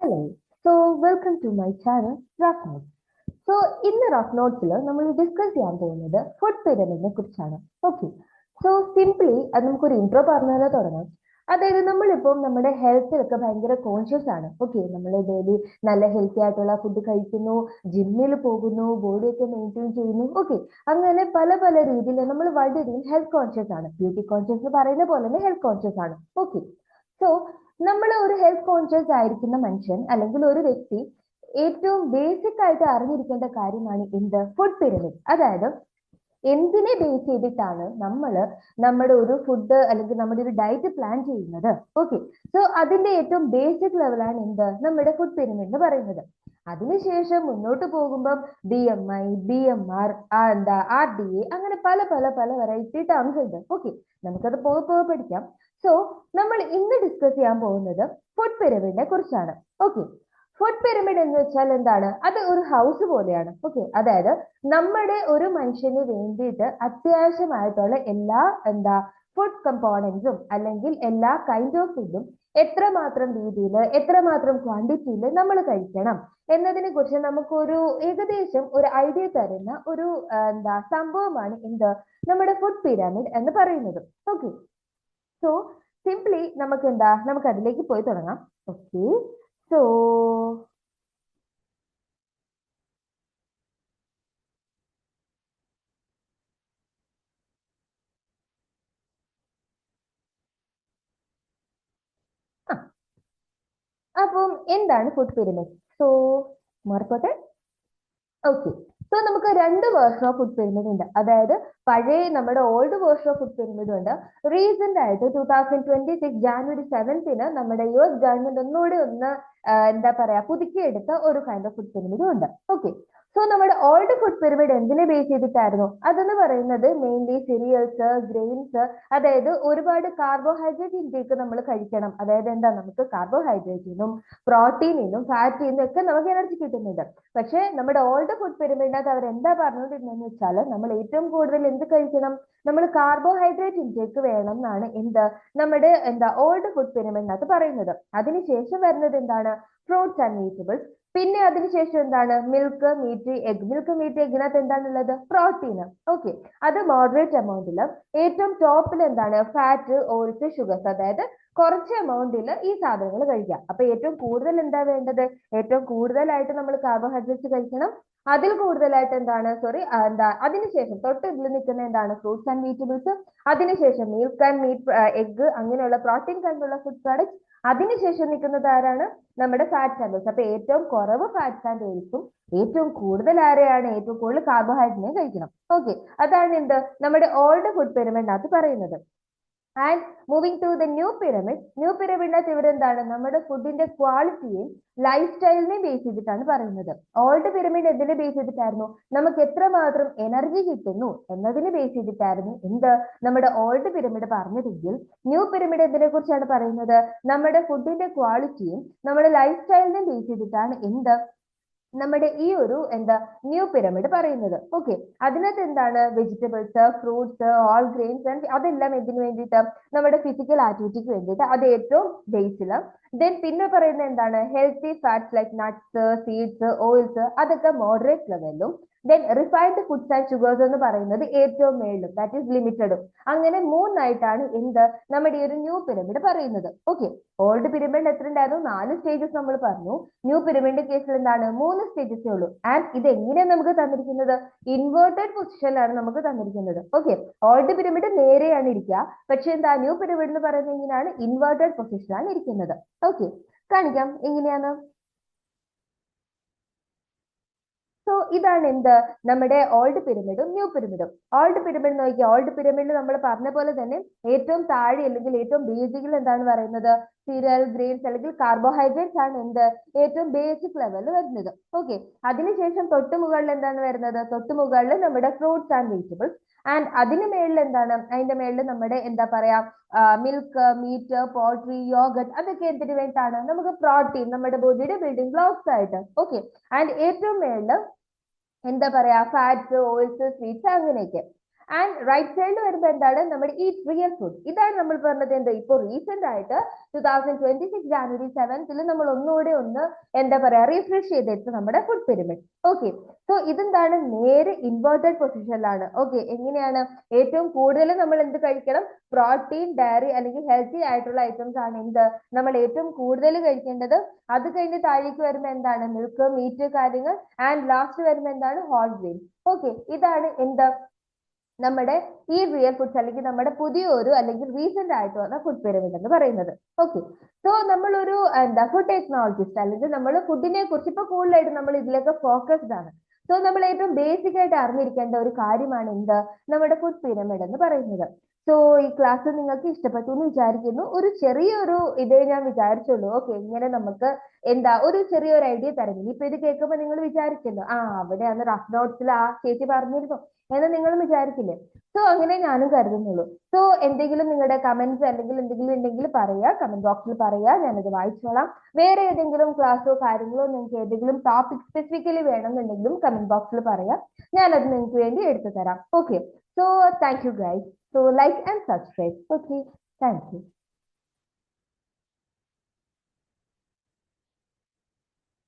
Hello. Welcome to my channel, Rough Notes. ഇന്ന് rough നോട്ട്സിൽ നമ്മൾ discuss ചെയ്യാൻ പോകുന്നത് ഫുഡ് പിരമിഡിനെ കുറിച്ചാണ്. ഓക്കെ. സിംപ്ലി അത് നമുക്കൊരു ഇൻട്രോ പറഞ്ഞു തന്നെ തുടങ്ങാം. അതായത് നമ്മളിപ്പോൾ നമ്മുടെ ഹെൽത്തിലൊക്കെ ഭയങ്കര കോൺഷ്യസ് ആണ്. ഓക്കെ, നമ്മൾ ഡെയിലി നല്ല ഹെൽത്തി ആയിട്ടുള്ള ഫുഡ് കഴിക്കുന്നു, ജിമ്മിൽ പോകുന്നു, ബോഡിയൊക്കെ മെയിൻറ്റെയിൻ ചെയ്യുന്നു. ഓക്കെ, അങ്ങനെ പല പല രീതിയിൽ നമ്മൾ വളരെയധികം ഹെൽത്ത് കോൺഷ്യസ് ആണ്. ബ്യൂട്ടി കോൺഷ്യസ് എന്ന് പറയുന്ന പോലെ തന്നെ ഹെൽത്ത് കോൺഷ്യസ് ആണ്. ഓക്കെ. സോ നമ്മൾ ഒരു ഹെൽത്ത് കോൺഷ്യസ് ആയിരിക്കുന്ന മനുഷ്യൻ അല്ലെങ്കിൽ ഒരു വ്യക്തി ഏറ്റവും ബേസിക് ആയിട്ട് അറിഞ്ഞിരിക്കേണ്ട കാര്യമാണ് എന്ത്? Food pyramid. അതായത് എന്തിനെ ബേസ് ചെയ്തിട്ടാണ് നമ്മൾ നമ്മുടെ ഒരു ഫുഡ് അല്ലെങ്കിൽ നമ്മുടെ ഒരു ഡയറ്റ് പ്ലാൻ ചെയ്യുന്നത്. ഓക്കെ. അതിന്റെ ഏറ്റവും ബേസിക് ലെവലാണ് എന്ത്? നമ്മുടെ ഫുഡ് പിരമിഡ് എന്ന് പറയുന്നത്. അതിനുശേഷം മുന്നോട്ട് പോകുമ്പം BMI, BMR, RDA, അങ്ങനെ പല പല പല വെറൈറ്റി ടേംസ് ഉണ്ട്. ഓക്കെ, നമുക്കത് പോകെ പോകെ പഠിക്കാം. നമ്മൾ ഇന്ന് ഡിസ്കസ് ചെയ്യാൻ പോകുന്നത് ഫുഡ് പിരമിഡിനെ കുറിച്ചാണ്. ഓക്കെ. ഫുഡ് പിരമിഡ് എന്ന് വെച്ചാൽ എന്താണ്? അത് ഒരു ഹൗസ് പോലെയാണ്. ഓക്കെ, അതായത് നമ്മുടെ ഒരു മനുഷ്യന് വേണ്ടിയിട്ട് അത്യാവശ്യമായിട്ടുള്ള എല്ലാ ഫുഡ് കമ്പോണൻസും അല്ലെങ്കിൽ എല്ലാ കൈൻഡ് ഓഫ് ഫുഡും എത്രമാത്രം രീതിയിൽ എത്രമാത്രം ക്വാണ്ടിറ്റിയിൽ നമ്മൾ കഴിക്കണം എന്നതിനെ കുറിച്ച് നമുക്കൊരു ഏകദേശം ഒരു ഐഡിയ തരുന്ന ഒരു സംഭവമാണ് എന്ത്? നമ്മുടെ ഫുഡ് പിരമിഡ് എന്ന് പറയുന്നത്. ഓക്കെ. സോ സിംപ്ലി നമുക്ക് അതിലേക്ക് പോയി തുടങ്ങാം. ഓക്കെ. സോ അപ്പം എന്താണ് ഫുഡ് പിരമിഡ്? സോ മാറിക്കോട്ടെ. ഓക്കെ. നമുക്ക് രണ്ട് വേർഷൻ ഓഫ് ഫുഡ് പിരമിഡ് ഉണ്ട്. അതായത് പഴയ നമ്മുടെ old version of food pyramid ഉണ്ട്. റീസെന്റ് ആയിട്ട് 2026 ജാനുവരി 7th നമ്മുടെ US ഗവൺമെന്റ് ഒന്നുകൂടി ഒന്ന് പുതുക്കിയെടുത്ത ഒരു കൈൻഡ് ഓഫ് ഫുഡ് പിരമിഡും ഉണ്ട്. ഓക്കെ. നമ്മുടെ ഓൾഡ് ഫുഡ് പിരമിഡ് എന്തിനെ ബേസ് ചെയ്തിട്ടായിരുന്നു? അതെന്ന് പറയുന്നത് മെയിൻലി സിറിയൽസ്, ഗ്രെയിൻസ്, അതായത് ഒരുപാട് കാർബോഹൈഡ്രേറ്റ് ഇൻടേക്ക് നമ്മൾ കഴിക്കണം. അതായത് നമുക്ക് കാർബോഹൈഡ്രേറ്റിനും പ്രോട്ടീനിനും ഫാറ്റിനും ഒക്കെ നമുക്ക് എനർജി കിട്ടുന്നുണ്ട്. പക്ഷെ നമ്മുടെ ഓൾഡ് ഫുഡ് പിരമിഡിനകത്ത് അവർ എന്താ പറഞ്ഞിട്ടുണ്ടെന്ന് വെച്ചാൽ നമ്മൾ ഏറ്റവും കൂടുതൽ എന്ത് കഴിക്കണം? നമ്മൾ കാർബോഹൈഡ്രേറ്റ് ഇൻടേക്ക് വേണം എന്നാണ് നമ്മുടെ ഓൾഡ് ഫുഡ് പിരമിഡിനകത്ത് പറയുന്നത്. അതിനുശേഷം വരുന്നത് എന്താണ്? Fruits and vegetables. പിന്നെ അതിനുശേഷം എന്താണ്? Milk, meat, egg. Milk, meat, എഗിനകത്ത് എന്താണുള്ളത്? പ്രോട്ടീൻ. ഓക്കെ, അത് മോഡറേറ്റ് എമൗണ്ടിൽ. ഏറ്റവും ടോപ്പിൽ എന്താണ്? Fat, oils, sugars. അതായത് കുറച്ച് എമൗണ്ടിൽ ഈ സാധനങ്ങൾ കഴിക്കാം. അപ്പൊ ഏറ്റവും കൂടുതൽ എന്താ വേണ്ടത്? ഏറ്റവും കൂടുതലായിട്ട് നമ്മൾ കാർബോഹൈഡ്രേറ്റ്സ് കഴിക്കണം. അതിൽ കൂടുതലായിട്ട് അതിനുശേഷം തൊട്ട് ഇതിൽ നിൽക്കുന്ന എന്താണ്? Fruits and vegetables. അതിനുശേഷം മിൽക്ക് ആൻഡ് മീറ്റ്, എഗ്, അങ്ങനെയുള്ള പ്രോട്ടീൻ കണ്ടുള്ള ഫുഡ് പ്രോഡക്ട്സ്. അതിനുശേഷം നിൽക്കുന്നത് ആരാണ്? നമ്മുടെ ഫാറ്റ്സ് ആൻഡ് ഓയിൽസ്. അപ്പൊ ഏറ്റവും കുറവ് ഫാറ്റ്സ് ആൻഡ് ഓയിൽസും ഏറ്റവും കൂടുതൽ ആരെയാണ്? ഏറ്റവും കൂടുതൽ കാർബോഹൈഡ്രേറ്റ് കഴിക്കണം. ഓക്കെ, അതാണ് നമ്മുടെ ഓൾഡ് ഫുഡ് പിരമിഡിനകത്ത് പറയുന്നത്. And moving to the new pyramid. New പിരമിഡിനകത്ത് ഇവിടെ എന്താണ്? നമ്മുടെ ഫുഡിന്റെ ക്വാളിറ്റിയും ലൈഫ് സ്റ്റൈലിനെയും ബേസ് ചെയ്തിട്ടാണ് പറയുന്നത്. ഓൾഡ് പിരമിഡ് എന്തിനെ ബേസ് ചെയ്തിട്ടായിരുന്നു? നമുക്ക് എത്രമാത്രം എനർജി കിട്ടുന്നു എന്നതിനെ ബേസ് ചെയ്തിട്ടായിരുന്നു നമ്മുടെ ഓൾഡ് പിരമിഡ് പറഞ്ഞതെങ്കിൽ ന്യൂ പിരമിഡ് എന്തിനെ കുറിച്ചാണ് പറയുന്നത്? നമ്മുടെ ഫുഡിന്റെ ക്വാളിറ്റിയും നമ്മുടെ ലൈഫ് സ്റ്റൈലിനെയും ബേസ് ചെയ്തിട്ടാണ് നമ്മുടെ ഈ ഒരു ന്യൂ പിരമിഡ് പറയുന്നത്. ഓക്കെ, അതിനകത്ത് എന്താണ്? Vegetables, fruits, all grains, and അതെല്ലാം എന്തിനു വേണ്ടിയിട്ട്? നമ്മുടെ ഫിസിക്കൽ ആക്ടിവിറ്റിക്ക് വേണ്ടിയിട്ട്. അത് ഏറ്റവും ബേസിൽ. ദെൻ പിന്നെ പറയുന്നത് എന്താണ്? Healthy fats like nuts, seeds, oils, അതൊക്കെ മോഡറേറ്റ് ലെവലിലും. Then refined foods and sugars എന്ന് പറയുന്നത് ഏറ്റവും മേളിലും, ദാറ്റ് ഈസ് ലിമിറ്റഡും. അങ്ങനെ മൂന്നായിട്ടാണ് നമ്മുടെ ഈ ഒരു ന്യൂ പിരമിഡ് പറയുന്നത്. ഓക്കെ, ഓൾഡ് പിരമിഡ് എത്ര ഉണ്ടായിരുന്നു? 4 സ്റ്റേജസ് നമ്മൾ പറഞ്ഞു. ന്യൂ പിരമിഡിന്റെ കേസിൽ എന്താണ്? 3 സ്റ്റേജസേ ഉള്ളൂ. ആൻഡ് ഇത് എങ്ങനെയാണ് നമുക്ക് തന്നിരിക്കുന്നത്? ഇൻവേർട്ടഡ് പൊസിഷനിലാണ് നമുക്ക് തന്നിരിക്കുന്നത്. ഓക്കെ, ഓൾഡ് പിരമിഡ് നേരെയാണ് ഇരിക്കുക. പക്ഷെ ന്യൂ പിരമിഡ് എന്ന് പറയുന്നത് എങ്ങനെയാണ്? ഇൻവേർട്ടഡ് പൊസിഷനിലാണ് ഇരിക്കുന്നത്. ഓക്കെ, കാണിക്കാം എങ്ങനെയാണ്. ഇതാണ് നമ്മുടെ ഓൾഡ് പിരമിഡും ന്യൂ പിരമിഡും. ഓൾഡ് പിരമിഡ് നോക്കിയാൽ ഓൾഡ് പിരമിഡിൽ നമ്മൾ പറഞ്ഞ പോലെ തന്നെ ഏറ്റവും താഴെ അല്ലെങ്കിൽ ഏറ്റവും ബേസിക്കിൽ എന്താണ് പറയുന്നത്? സീരിയൽ, ഗ്രെയിൻസ് അല്ലെങ്കിൽ കാർബോഹൈഡ്രേറ്റ്സ് ആണ് ഏറ്റവും ബേസിക് ലെവലിൽ വരുന്നത്. ഓക്കെ, അതിനുശേഷം തൊട്ടുമുകളിൽ എന്താണ് വരുന്നത്? തൊട്ടുമുകളിൽ നമ്മുടെ ഫ്രൂട്ട്സ് ആൻഡ് വെജിറ്റബിൾസ്. ആൻഡ് അതിന് മേളിൽ എന്താണ്? അതിന്റെ മേളിൽ നമ്മുടെ മിൽക്ക്, മീറ്റ്, പോൾട്രി, യോഗട്ട്, അതൊക്കെ എന്തിനു വേണ്ടിയിട്ടാണ്? നമുക്ക് പ്രോട്ടീൻ, നമ്മുടെ ബോഡിയുടെ ബിൽഡിംഗ് ബ്ലോക്സ് ആയിട്ട്. ഓക്കെ, ആൻഡ് ഏറ്റവും മേളിൽ ഫാറ്റ്സ്, ഓയിൽസ്, സ്വീറ്റ്സ്, അങ്ങനെയൊക്കെ. ആൻഡ് റൈറ്റ് സൈഡിൽ വരുമ്പോൾ എന്താണ് നമ്മുടെ ഈറ്റ് റിയൽ ഫുഡ്. ഇതാണ് നമ്മൾ പറഞ്ഞത് എന്ത് ഇപ്പൊ റീസെന്റ് ആയിട്ട് 2026 ജാനുവരി 7th നമ്മൾ ഒന്നുകൂടെ എന്താ പറയാ റീഫ്രഷ് ചെയ്തെടുത്ത് നമ്മുടെ ഫുഡ് പിരമിഡ്. ഓക്കെ, സോ ഇതെന്താണ് നേരെ ഇൻവേർട്ടഡ് പൊസിഷനിലാണ്. ഓക്കെ, എങ്ങനെയാണ് ഏറ്റവും കൂടുതൽ നമ്മൾ എന്ത് കഴിക്കണം, പ്രോട്ടീൻ, ഡയറി അല്ലെങ്കിൽ ഹെൽത്തി ആയിട്ടുള്ള ഐറ്റംസ് ആണ് എന്ത് നമ്മൾ ഏറ്റവും കൂടുതൽ കഴിക്കേണ്ടത്. അത് കഴിഞ്ഞ് താഴേക്ക് വരുമ്പോൾ എന്താണ് മിൽക്ക്, മീറ്റ് കാര്യങ്ങൾ, ആൻഡ് ലാസ്റ്റ് വരുമ്പോൾ എന്താണ് ഹോൾ ഗ്രെയിൻ. ഓക്കെ, ഇതാണ് എന്ത് നമ്മുടെ ഈ റിയൽ ഫുഡ്സ് അല്ലെങ്കിൽ നമ്മുടെ പുതിയൊരു അല്ലെങ്കിൽ റീസെന്റ് ആയിട്ട് വന്ന ഫുഡ് പിരമിഡ് എന്ന് പറയുന്നത്. ഓക്കെ, സോ നമ്മളൊരു എന്താ ഫുഡ് ടെക്നോളജിസ്റ്റ് അല്ലെങ്കിൽ നമ്മൾ ഫുഡിനെ കുറിച്ച് ഇപ്പൊ കൂടുതലായിട്ട് നമ്മൾ ഇതിലൊക്കെ ഫോക്കസ്ഡ് ആണ്. സോ നമ്മൾ ഏറ്റവും ബേസിക് ആയിട്ട് അറിഞ്ഞിരിക്കേണ്ട ഒരു കാര്യമാണ് എന്ത് നമ്മുടെ ഫുഡ് പിരമിഡ് എന്ന് പറയുന്നത്. സോ ഈ ക്ലാസ് നിങ്ങൾക്ക് ഇഷ്ടപ്പെട്ടു എന്ന് വിചാരിക്കുന്നു. ഒരു ചെറിയൊരു ഇതേ ഞാൻ വിചാരിച്ചുള്ളൂ. ഓക്കെ, ഇങ്ങനെ നമുക്ക് എന്താ ഒരു ചെറിയൊരു ഐഡിയ തരുന്നു. ഇപ്പൊ ഇത് കേൾക്കുമ്പോൾ നിങ്ങൾ വിചാരിക്കുന്നു അവിടെ അന്ന് റഫ് നോട്ട്സിൽ ആ ചേച്ചി പറഞ്ഞിരുന്നു എന്ന് നിങ്ങളും വിചാരിക്കില്ലേ. സോ അങ്ങനെ ഞാനും കരുതുന്നുള്ളൂ. സോ എന്തെങ്കിലും നിങ്ങളുടെ കമന്റ്സ് അല്ലെങ്കിൽ എന്തെങ്കിലും ഉണ്ടെങ്കിൽ പറയുക, കമന്റ് ബോക്സിൽ പറയുക, ഞാനത് വായിച്ചോളാം. വേറെ ഏതെങ്കിലും ക്ലാസ്സോ കാര്യങ്ങളോ നിങ്ങൾക്ക് ഏതെങ്കിലും ടോപ്പിക് സ്പെസിഫിക്കലി വേണമെന്നുണ്ടെങ്കിലും കമന്റ് ബോക്സിൽ പറയാം, ഞാനത് നിങ്ങൾക്ക് വേണ്ടി എടുത്തു തരാം. Okay, so thank you guys. So like and subscribe. Okay, thank you.